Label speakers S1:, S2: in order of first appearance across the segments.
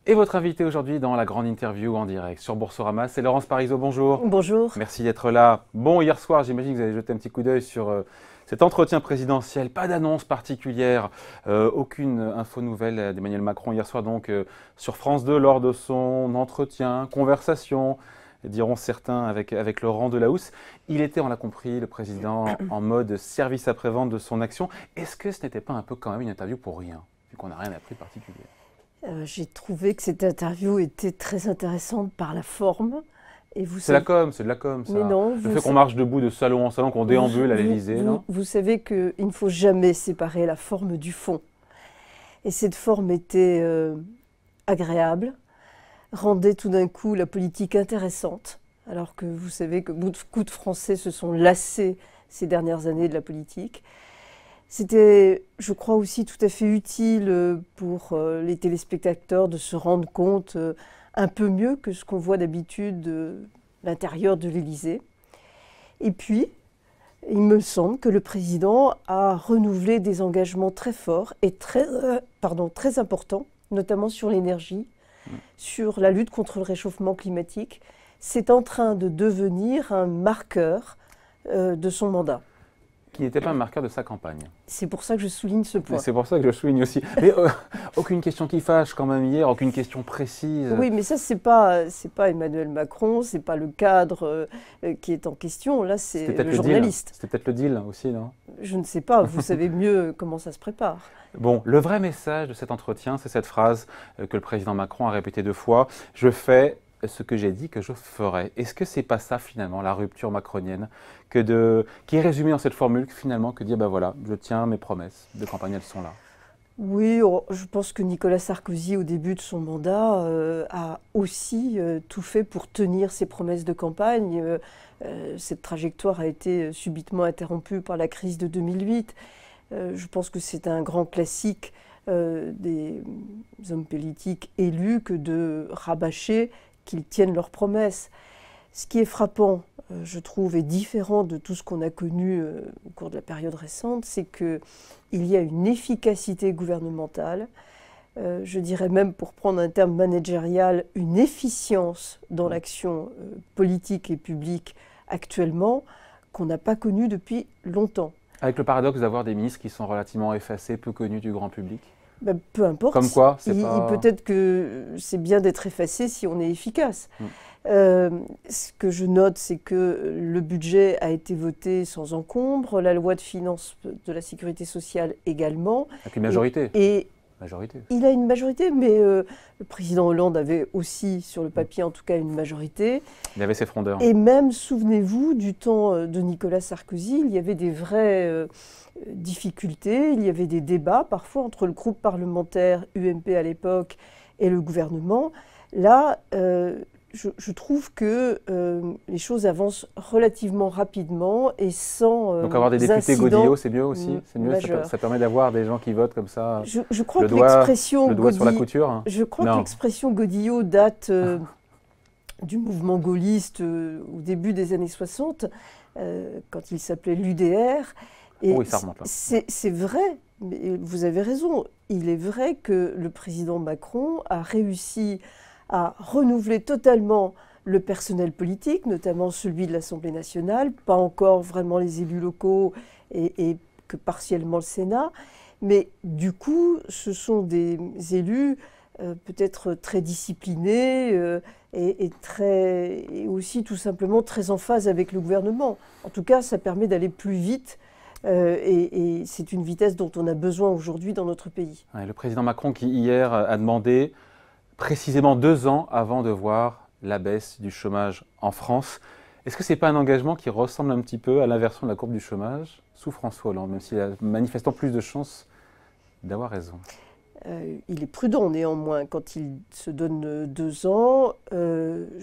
S1: Et votre invité aujourd'hui dans la grande interview en direct sur Boursorama, c'est Laurence Parisot, bonjour.
S2: Bonjour.
S1: Merci d'être là. Bon, hier soir, j'imagine que vous avez jeté un petit coup d'œil sur cet entretien présidentiel. Pas d'annonce particulière, aucune info nouvelle d'Emmanuel Macron hier soir donc sur France 2 lors de son entretien, conversation, diront certains avec Laurent Delahousse. Il était, on l'a compris, le président en mode service après-vente de son action. Est-ce que ce n'était pas un peu quand même une interview pour rien, vu qu'on n'a rien appris de particulier?
S2: J'ai trouvé que cette interview était très intéressante par la forme.
S1: C'est la com, c'est de la com, ça.
S2: Mais non,
S1: le fait qu'on marche debout de salon en salon, qu'on déambule à l'Élysée, non?
S2: Vous savez qu'il ne faut jamais séparer la forme du fond. Et cette forme était agréable, rendait tout d'un coup la politique intéressante, alors que vous savez que beaucoup de Français se sont lassés ces dernières années de la politique. C'était, je crois, aussi tout à fait utile pour les téléspectateurs de se rendre compte un peu mieux que ce qu'on voit d'habitude de l'intérieur de l'Élysée. Et puis, il me semble que le président a renouvelé des engagements très forts et très importants, notamment sur l'énergie, sur la lutte contre le réchauffement climatique. C'est en train de devenir un marqueur de son mandat.
S1: Qui n'était pas un marqueur de sa campagne.
S2: C'est pour ça que je souligne ce point.
S1: C'est pour ça que je souligne aussi. Mais aucune question qui fâche quand même hier, aucune question précise.
S2: Oui, mais ça, c'est pas Emmanuel Macron, c'est pas le cadre qui est en question. Là, c'est le journaliste.
S1: C'était peut-être le deal aussi, non?
S2: Je ne sais pas, vous savez mieux comment ça se prépare.
S1: Bon, le vrai message de cet entretien, c'est cette phrase que le président Macron a répétée 2 fois. Je fais ce que j'ai dit que je ferais. Est-ce que c'est pas ça finalement la rupture macronienne qui est résumée dans cette formule finalement que dire ben voilà, je tiens mes promesses de campagne, elles sont là?
S2: Oui, je pense que Nicolas Sarkozy au début de son mandat a aussi tout fait pour tenir ses promesses de campagne. Cette trajectoire a été subitement interrompue par la crise de 2008. Je pense que c'est un grand classique des hommes politiques élus que de rabâcher qu'ils tiennent leurs promesses. Ce qui est frappant, je trouve, et différent de tout ce qu'on a connu au cours de la période récente, c'est qu'il y a une efficacité gouvernementale, je dirais même, pour prendre un terme managérial, une efficience dans l'action politique et publique actuellement qu'on n'a pas connue depuis longtemps.
S1: Avec le paradoxe d'avoir des ministres qui sont relativement effacés, peu connus du grand public.
S2: Ben, peu importe.
S1: Comme quoi,
S2: peut-être que c'est bien d'être effacé si on est efficace. Ce que je note, c'est que le budget a été voté sans encombre, la loi de finances de la sécurité sociale également.
S1: Avec une majorité. Il
S2: a une majorité, mais le président Hollande avait aussi, sur le papier en tout cas, une majorité.
S1: Il avait ses frondeurs.
S2: Et même, souvenez-vous, du temps de Nicolas Sarkozy, il y avait des vraies difficultés, il y avait des débats parfois entre le groupe parlementaire UMP à l'époque et le gouvernement. Là, je trouve que les choses avancent relativement rapidement et sans
S1: donc avoir des députés Godillot, c'est mieux aussi. C'est mieux, ça permet d'avoir des gens qui votent comme ça.
S2: Je crois que l'expression
S1: le doigt sur la couture. Hein.
S2: Je crois que l'expression Godillot date du mouvement gaulliste au début des années 60, quand il s'appelait l'UDR.
S1: Oui, ça remonte là.
S2: C'est vrai, mais vous avez raison. Il est vrai que le président Macron a réussi à renouveler totalement le personnel politique, notamment celui de l'Assemblée nationale, pas encore vraiment les élus locaux et que partiellement le Sénat, mais du coup, ce sont des élus peut-être très disciplinés et aussi tout simplement très en phase avec le gouvernement. En tout cas, ça permet d'aller plus vite. Et c'est une vitesse dont on a besoin aujourd'hui dans notre pays.
S1: Ouais, le président Macron qui hier a demandé précisément 2 ans avant de voir la baisse du chômage en France. Est-ce que ce n'est pas un engagement qui ressemble un petit peu à l'inversion de la courbe du chômage sous François Hollande, même s'il a manifestement plus de chances d'avoir raison?
S2: Il est prudent néanmoins quand il se donne 2 ans.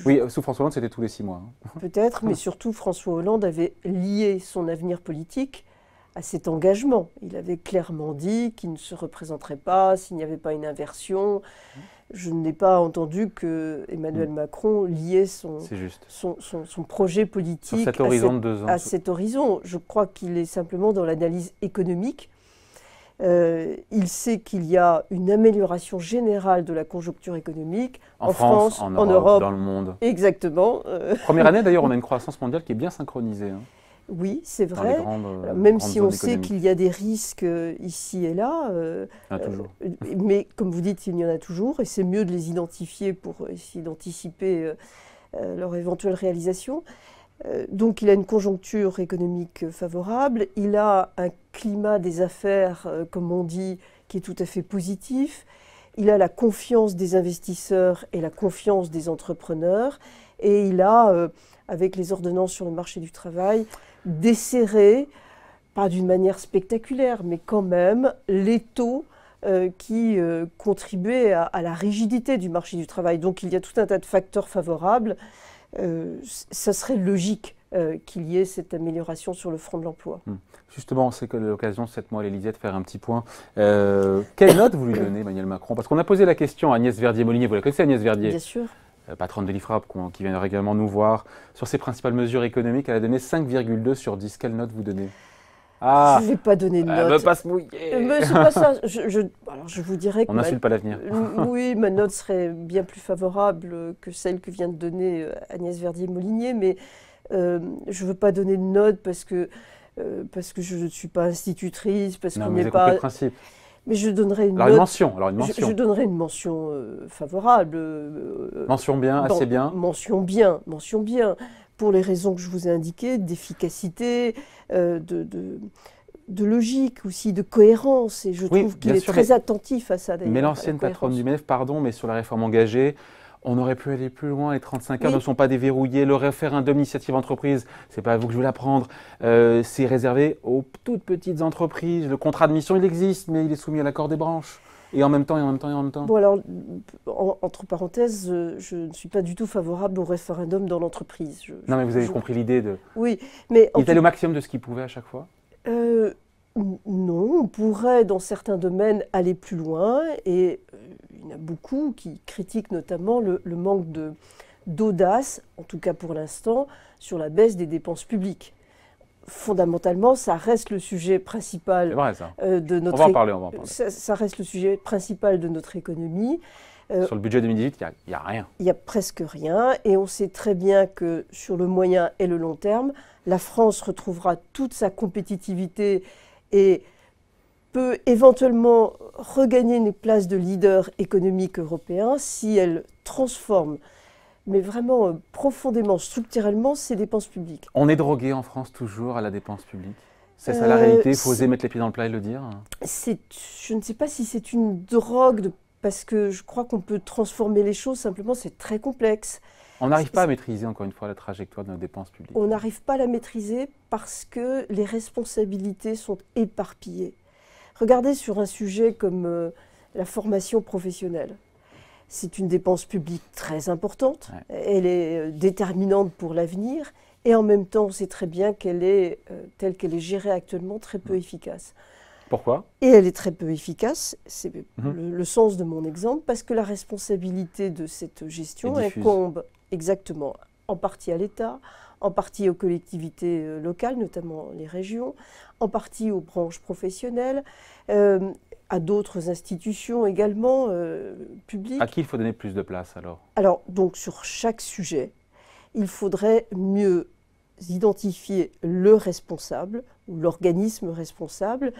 S1: Oui, sous François Hollande, c'était tous les 6 mois. Hein.
S2: Peut-être, mais surtout François Hollande avait lié son avenir politique à cet engagement. Il avait clairement dit qu'il ne se représenterait pas s'il n'y avait pas une inversion. Je n'ai pas entendu que Emmanuel Macron liait son projet politique
S1: sur cet horizon de 2 ans.
S2: À cet horizon. Je crois qu'il est simplement dans l'analyse économique. Il sait qu'il y a une amélioration générale de la conjoncture économique
S1: en France, en Europe, dans le monde.
S2: Exactement.
S1: Première année d'ailleurs, on a une croissance mondiale qui est bien synchronisée. Hein.
S2: Oui, c'est vrai. Même si on sait qu'il y a des risques ici et là, mais comme vous dites, il y en a toujours, et c'est mieux de les identifier pour essayer d'anticiper leur éventuelle réalisation. Donc il a une conjoncture économique favorable, il a un climat des affaires, comme on dit, qui est tout à fait positif, il a la confiance des investisseurs et la confiance des entrepreneurs, et il a, avec les ordonnances sur le marché du travail, desserré, pas d'une manière spectaculaire, mais quand même, les taux qui contribuaient à la rigidité du marché du travail. Donc il y a tout un tas de facteurs favorables. Ça serait logique qu'il y ait cette amélioration sur le front de l'emploi.
S1: Justement, c'est que l'occasion, cette mois, l'Élysée, de faire un petit point. Quelle note vous lui donnez, Emmanuel Macron? Parce qu'on a posé la question à Agnès Verdier-Molinier. Vous la connaissez, Agnès Verdier?
S2: Bien sûr.
S1: Patronne de l'IFRAP, qui vient régulièrement nous voir. Sur ses principales mesures économiques, elle a donné 5,2 sur 10. Quelle note vous donnez?
S2: Je ne vais pas donner de note.
S1: Elle ne veut pas se mouiller.
S2: Mais c'est pas ça. Alors je vous dirais que...
S1: On n'insulte pas l'avenir.
S2: Oui, ma note serait bien plus favorable que celle que vient de donner Agnès Verdier-Molinier, mais je ne veux pas donner de note parce que je ne suis pas institutrice, parce qu'on n'est pas...
S1: Le principe.
S2: Mais je donnerais une
S1: note.
S2: Une
S1: mention.
S2: Je donnerais une mention favorable.
S1: Mention bien, assez bien.
S2: Mention bien, mention bien. Pour les raisons que je vous ai indiquées, d'efficacité, de logique aussi, de cohérence. Et je trouve qu'il est très attentif à ça, d'ailleurs.
S1: Mais l'ancienne patronne du MEDEF, pardon, mais sur la réforme engagée, on aurait pu aller plus loin. Les 35 heures ne sont pas déverrouillées. Le référendum d'initiative entreprise, c'est pas à vous que je vais l'apprendre. C'est réservé aux toutes petites entreprises. Le contrat de mission, il existe, mais il est soumis à l'accord des branches. Et en même temps, et en même temps, et en même temps.
S2: Bon, alors, entre parenthèses, je ne suis pas du tout favorable au référendum dans l'entreprise.
S1: Non, mais vous avez compris l'idée de...
S2: Oui, mais...
S1: Il est allé au maximum de ce qu'il pouvait à chaque fois?
S2: Non, on pourrait, dans certains domaines, aller plus loin. Et il y en a beaucoup qui critiquent notamment le manque d'audace, en tout cas pour l'instant, sur la baisse des dépenses publiques. Fondamentalement, ça reste le sujet principal de notre...
S1: On va en parler,
S2: Ça reste le sujet principal de notre économie.
S1: Sur le budget 2018, il n'y a rien.
S2: Il n'y a presque rien. Et on sait très bien que sur le moyen et le long terme, la France retrouvera toute sa compétitivité et peut éventuellement regagner une place de leader économique européen si elle transforme, mais vraiment profondément, structurellement, ses dépenses publiques.
S1: On est drogué en France toujours à la dépense publique? C'est ça la réalité? Il faut oser mettre les pieds dans le plat et le dire?
S2: Je ne sais pas si c'est une drogue, parce que je crois qu'on peut transformer les choses, simplement c'est très complexe.
S1: On n'arrive pas à maîtriser, encore une fois, la trajectoire de nos dépenses publiques.
S2: On n'arrive pas à la maîtriser parce que les responsabilités sont éparpillées. Regardez sur un sujet comme la formation professionnelle. C'est une dépense publique très importante, elle est déterminante pour l'avenir, et en même temps, on sait très bien qu'elle est, telle qu'elle est gérée actuellement, très peu efficace.
S1: Pourquoi?
S2: Et elle est très peu efficace, c'est le sens de mon exemple, parce que la responsabilité de cette gestion incombe exactement en partie à l'État, en partie aux collectivités locales, notamment les régions, en partie aux branches professionnelles, à d'autres institutions également publiques.
S1: À qui il faut donner plus de place alors?
S2: Alors, donc sur chaque sujet, il faudrait mieux identifier le responsable ou l'organisme responsable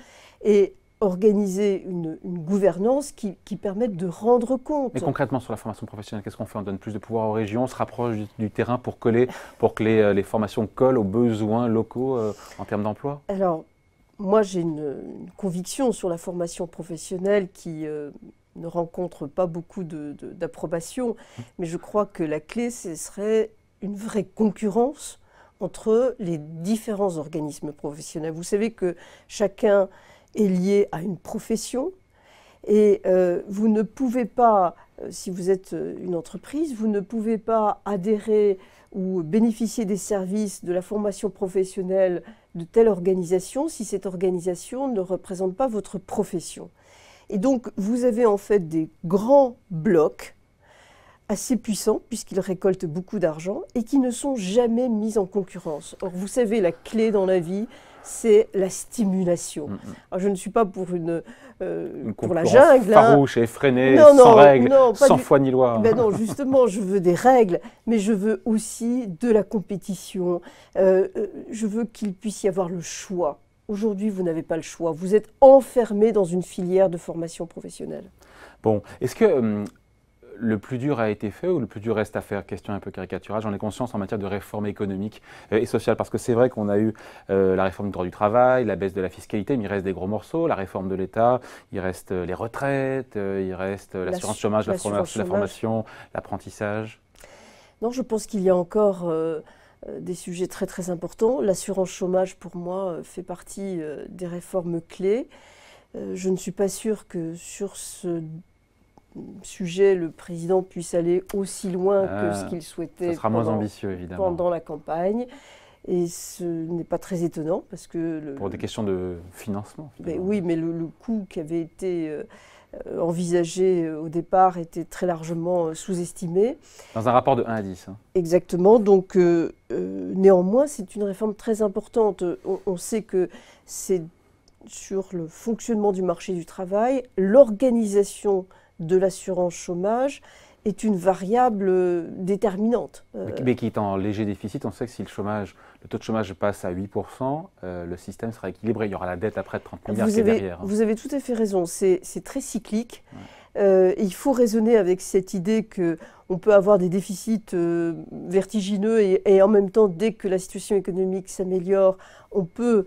S2: et organiser une gouvernance qui permette de rendre compte.
S1: Mais concrètement, sur la formation professionnelle, qu'est-ce qu'on fait? On donne plus de pouvoir aux régions, on se rapproche du terrain pour que les formations collent aux besoins locaux en termes d'emploi?
S2: Alors, moi j'ai une conviction sur la formation professionnelle qui ne rencontre pas beaucoup d'approbation, mais je crois que la clé, ce serait une vraie concurrence entre les différents organismes professionnels. Vous savez que chacun est lié à une profession et vous ne pouvez pas, si vous êtes une entreprise, vous ne pouvez pas adhérer ou bénéficier des services de la formation professionnelle de telle organisation si cette organisation ne représente pas votre profession. Et donc vous avez en fait des grands blocs assez puissants puisqu'ils récoltent beaucoup d'argent et qui ne sont jamais mis en concurrence. Or vous savez, la clé dans la vie, c'est la stimulation. Alors, je ne suis pas pour pour la jungle.
S1: Farouche et effrénée, sans règles, sans foi ni loi.
S2: Ben non, justement, je veux des règles, mais je veux aussi de la compétition. Je veux qu'il puisse y avoir le choix. Aujourd'hui, vous n'avez pas le choix. Vous êtes enfermé dans une filière de formation professionnelle.
S1: Bon, est-ce que le plus dur a été fait ou le plus dur reste à faire? Question un peu caricaturale. J'en ai conscience en matière de réforme économique et sociale, parce que c'est vrai qu'on a eu la réforme du droit du travail, la baisse de la fiscalité, mais il reste des gros morceaux, la réforme de l'État, il reste les retraites, il reste l'assurance chômage, la formation, l'apprentissage.
S2: Non, je pense qu'il y a encore des sujets très très importants. L'assurance chômage, pour moi, fait partie des réformes clés. Je ne suis pas sûre que sur ce sujet, le président puisse aller aussi loin que ce qu'il souhaitait.
S1: Ça sera moins ambitieux, évidemment,
S2: pendant la campagne. Et ce n'est pas très étonnant parce que...
S1: Pour des questions de financement.
S2: Oui, mais le coût qui avait été envisagé au départ était très largement sous-estimé.
S1: Dans un rapport de 1 à 10. Hein.
S2: Exactement. Donc, néanmoins, c'est une réforme très importante. On sait que c'est sur le fonctionnement du marché du travail, l'organisation de l'assurance chômage est une variable déterminante.
S1: Mais qui est en léger déficit. On sait que si le taux de chômage passe à 8%, le système sera équilibré. Il y aura la dette après de 30 milliards qui est derrière.
S2: Vous avez tout à fait raison. C'est très cyclique. Ouais. Il faut raisonner avec cette idée qu'on peut avoir des déficits vertigineux et en même temps, dès que la situation économique s'améliore, on peut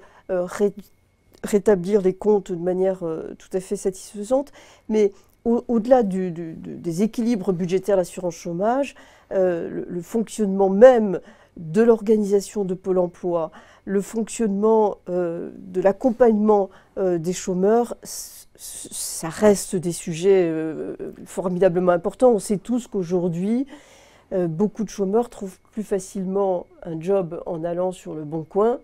S2: rétablir les comptes de manière tout à fait satisfaisante. Mais au-delà des équilibres budgétaires de l'assurance chômage, le fonctionnement même de l'organisation de Pôle emploi, le fonctionnement de l'accompagnement des chômeurs, ça reste des sujets formidablement importants. On sait tous qu'aujourd'hui, beaucoup de chômeurs trouvent plus facilement un job en allant sur le Bon Coin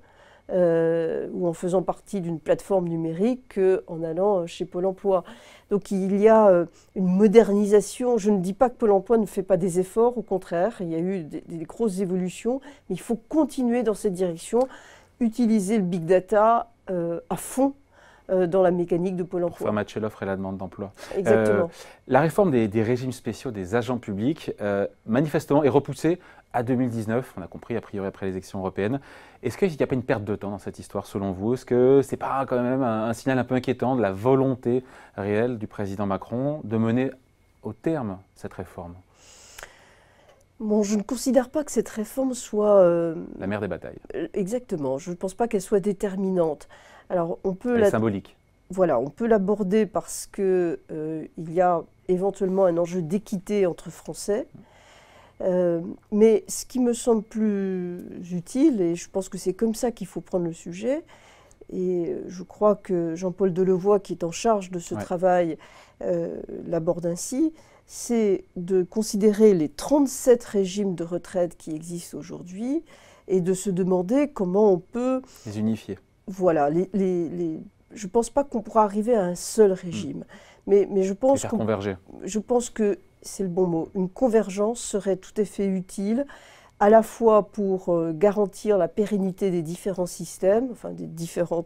S2: ou en faisant partie d'une plateforme numérique qu'en allant chez Pôle emploi. Donc il y a une modernisation. Je ne dis pas que Pôle emploi ne fait pas des efforts, au contraire, il y a eu des grosses évolutions, mais il faut continuer dans cette direction, utiliser le big data à fond dans la mécanique de Pôle emploi.
S1: Pour faire matcher l'offre et la demande d'emploi.
S2: Exactement.
S1: La réforme des régimes spéciaux des agents publics, manifestement, est repoussée à 2019, on a compris a priori après les élections européennes. Est-ce qu'il n'y a pas une perte de temps dans cette histoire selon vous? Est-ce que ce n'est pas quand même un signal un peu inquiétant de la volonté réelle du président Macron de mener au terme cette réforme?
S2: Bon, je ne considère pas que cette réforme soit...
S1: la mère des batailles.
S2: Exactement, je ne pense pas qu'elle soit déterminante. Alors,
S1: Elle est symbolique.
S2: Voilà, on peut l'aborder parce qu'il y a éventuellement un enjeu d'équité entre Français. Mais ce qui me semble plus utile, et je pense que c'est comme ça qu'il faut prendre le sujet, et je crois que Jean-Paul Delevoye, qui est en charge de ce travail, l'aborde ainsi, c'est de considérer les 37 régimes de retraite qui existent aujourd'hui et de se demander comment on peut...
S1: Les unifier.
S2: Voilà, je ne pense pas qu'on pourra arriver à un seul régime, mais je pense
S1: converger.
S2: Je pense que c'est le bon mot. Une convergence serait tout à fait utile, à la fois pour garantir la pérennité des différents systèmes, enfin des différents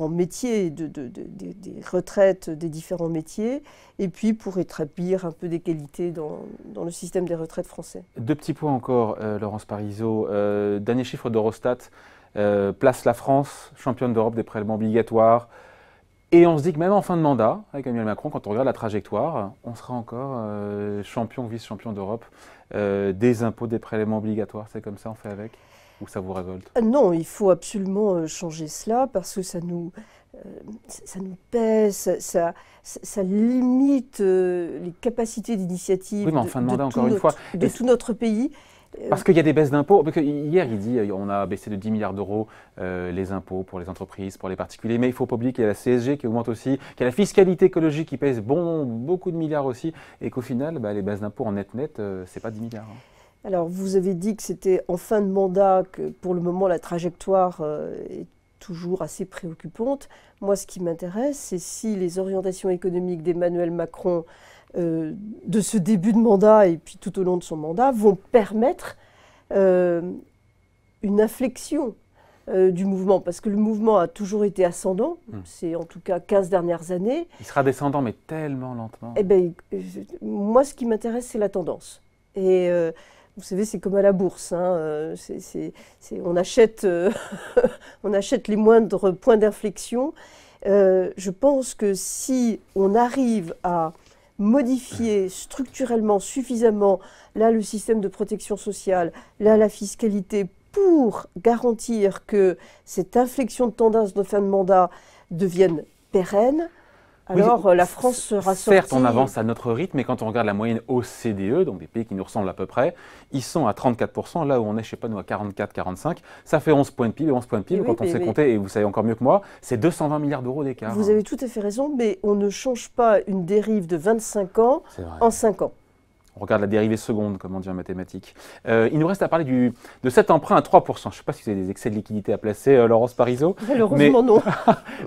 S2: métiers, des retraites des différents métiers, et puis pour établir un peu d'égalité dans le système des retraites français.
S1: Deux petits points encore, Laurence Parisot. Dernier chiffre d'Eurostat place la France championne d'Europe des prélèvements obligatoires. Et on se dit que même en fin de mandat, avec Emmanuel Macron, quand on regarde la trajectoire, on sera encore champion ou vice-champion d'Europe des impôts, des prélèvements obligatoires. C'est comme ça, on fait avec? Ou ça vous révolte?
S2: Non, il faut absolument changer cela parce que ça nous pèse, ça limite les capacités d'initiative de tout notre pays.
S1: Parce qu'il y a des baisses d'impôts. Hier, il dit on a baissé de 10 milliards d'euros les impôts pour les entreprises, pour les particuliers. Mais il ne faut pas oublier qu'il y a la CSG qui augmente aussi, qu'il y a la fiscalité écologique qui pèse beaucoup de milliards aussi. Et qu'au final, les baisses d'impôts en net, ce n'est pas 10 milliards. Hein.
S2: Alors, vous avez dit que c'était en fin de mandat que pour le moment, la trajectoire est toujours assez préoccupante. Moi, ce qui m'intéresse, c'est si les orientations économiques d'Emmanuel Macron de ce début de mandat et puis tout au long de son mandat vont permettre une une inflexion du mouvement, parce que le mouvement a toujours été ascendant, c'est en tout cas 15 dernières années.
S1: Il sera descendant, mais tellement lentement.
S2: Eh bien, moi, ce qui m'intéresse, c'est la tendance. Et vous savez, c'est comme à la bourse, hein, on achète, on achète les moindres points d'inflexion. Je pense que si on arrive à modifier structurellement suffisamment, là, le système de protection sociale, là, la fiscalité, pour garantir que cette inflexion de tendance de fin de mandat devienne pérenne, alors
S1: oui,
S2: la France sera sortie.
S1: Certes, on avance à notre rythme, mais quand on regarde la moyenne OCDE, donc des pays qui nous ressemblent à peu près, ils sont à 34%, là où on est, je ne sais pas, nous à 44, 45. Ça fait 11 points de PIB, 11 points de PIB, quand on sait compter, et vous savez encore mieux que moi, c'est 220 milliards d'euros d'écart.
S2: Vous avez tout à fait raison, mais on ne change pas une dérive de 25 ans en 5 ans.
S1: On regarde la dérivée seconde, comme on dit en mathématiques. Il nous reste à parler de cet emprunt à 3%. Je ne sais pas si vous avez des excès de liquidité à placer, Laurence Parisot.
S2: Malheureusement, non.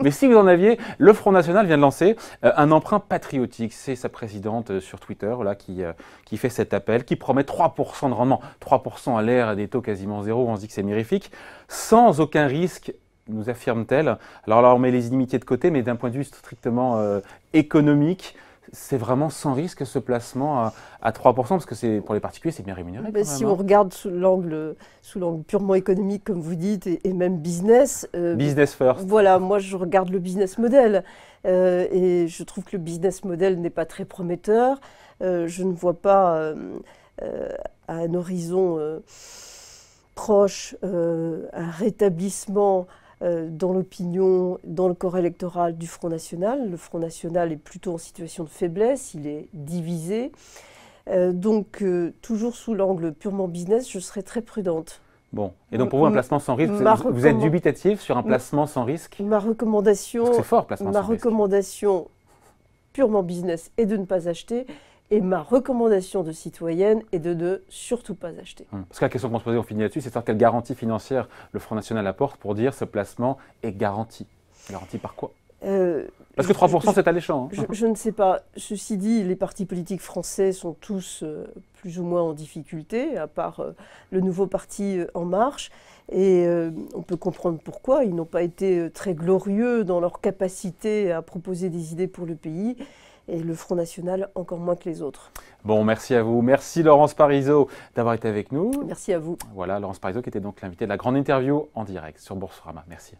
S1: Mais si vous en aviez, le Front National vient de lancer un emprunt patriotique. C'est sa présidente sur Twitter là, qui fait cet appel, qui promet 3% de rendement. 3% à l'ère des taux quasiment zéro, on se dit que c'est mirifique, sans aucun risque, nous affirme-t-elle. Alors là, on met les inimitiés de côté, mais d'un point de vue strictement économique, c'est vraiment sans risque ce placement à 3%, parce que pour les particuliers, c'est bien rémunéré.
S2: Si on regarde sous l'angle purement économique, comme vous dites, et même business.
S1: Business first.
S2: Voilà, moi je regarde le business model. Et je trouve que le business model n'est pas très prometteur. Je ne vois pas à un horizon proche un rétablissement dans l'opinion, dans le corps électoral du Front National. Le Front National est plutôt en situation de faiblesse, il est divisé. Donc, toujours sous l'angle purement business, je serais très prudente.
S1: Bon, et donc pour vous, un placement sans risque, vous êtes dubitatif sur un placement sans risque?
S2: Ma recommandation,
S1: parce que c'est fort, placement sans risque.
S2: Ma recommandation purement business est de ne pas acheter. Et ma recommandation de citoyenne est de ne surtout pas acheter.
S1: Parce que la question qu'on se posait, on finit là-dessus, c'est quelle garantie financière le Front National apporte pour dire ce placement est garanti. Garanti par quoi? Parce que 3% c'est alléchant. Hein.
S2: Je ne sais pas. Ceci dit, les partis politiques français sont tous plus ou moins en difficulté, à part le nouveau parti En Marche. Et on peut comprendre pourquoi. Ils n'ont pas été très glorieux dans leur capacité à proposer des idées pour le pays. Et le Front National encore moins que les autres.
S1: Bon, merci à vous. Merci Laurence Parisot d'avoir été avec nous.
S2: Merci à vous.
S1: Voilà, Laurence Parisot qui était donc l'invitée de la grande interview en direct sur Boursorama. Merci.